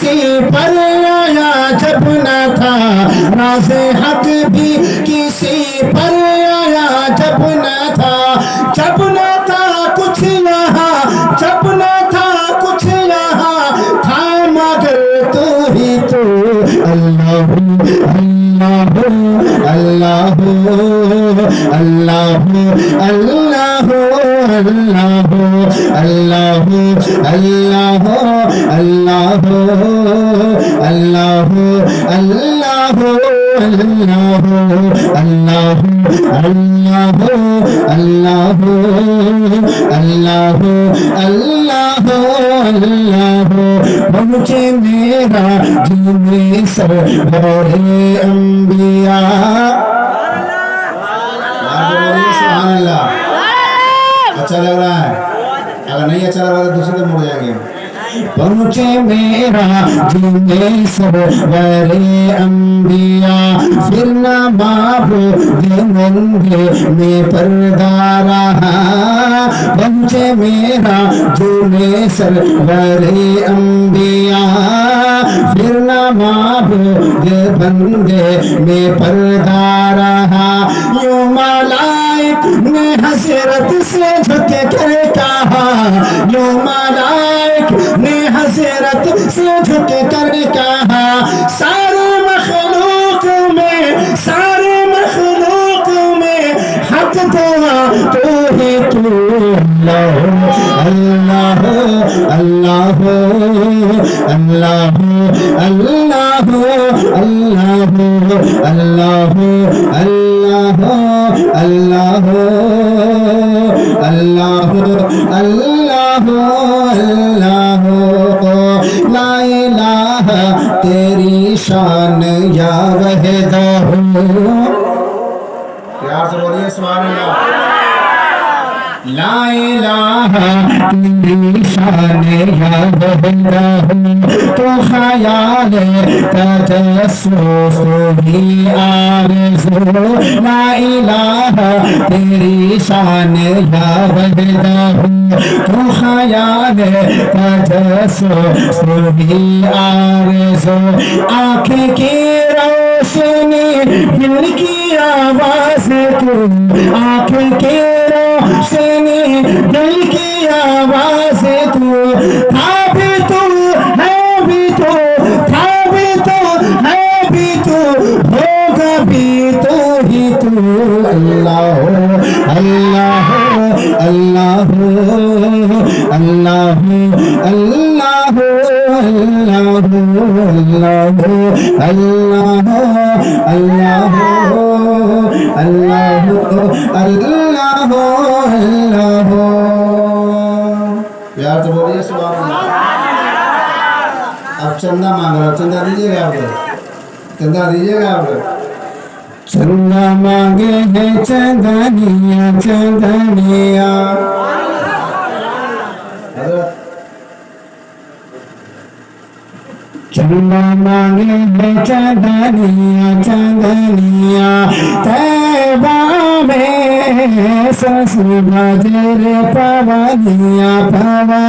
किसी पर आया जब न था राज़ हक भी किसी पर आया जब न था कुछ यहाँ जब न था कुछ यहाँ था मगर तू ही तो अल्लाह अल्लाह अल्लाह अल्लाह अल्लाह अल्लाह अल्लाह अल्लाह अल्लाह अल्लाह अल्लाह अल्लाह अल्लाह अल्लाह अल्लाह अल्लाह मुझे मेरा जीने सरवरे अंबिया अच्छा लग रहा है, अगर नहीं अच्छा लग रहा तो दूसरे दिन मुड़ जाएंगे। पहुँचे मेरा जीने सरवरे अंबिया फिर न बाबूद मंगे में पर्दा रहा। पहुँचे मेरा जीने सरवरे अंबिया फिर न बाबूद बंदे में पर्दा रहा। यूं मलाइक ने हसरत से झुक कर कहा, यूं मलाइक ने हसरत से झुक कर कहा, सारे मखलूक में हक दुआ तो ही तू अल्लाह अल्लाह अल्लाह अल्लाह अल्लाह अल्लाह अल्लाह अल्लाह अल्लाह अल्लाह अल्लाह ला इलाहा तेरी शान या वहदहू। प्यार से बोलिए सुभान अल्लाह। ला इलाहा तेरी शान या वहदहू तो ख्याल तजस्सुस ही आरज़ू। ला इलाहा तेरी शान या वहदहू तो ख्याल तजस्सुस ही आरज़ू। आँखें की रोशनी दिल की आवाज़ तू, आँखें की रोशनी दिल की आवाज़ तू, था भी तू है भी तू, था भी तू है भी तू, होगा भी तू ही तू अल्लाह अल्लाह अल्लाह अल्लाह अल्लाह अल्लाह अल्लाह अल्लाह अल्लाह अल्लाह। यार तो बोलिए सुभान अल्लाह। अब चंदा मांग रहा, चंदा दीजिएगा आप, चंदा दीजिएगा आप। चंदा मांगे है चंदनिया चंदनिया, चंदा मांगे है चंदनिया चंदनिया, तैबा में सस बजर पवनिया पवन।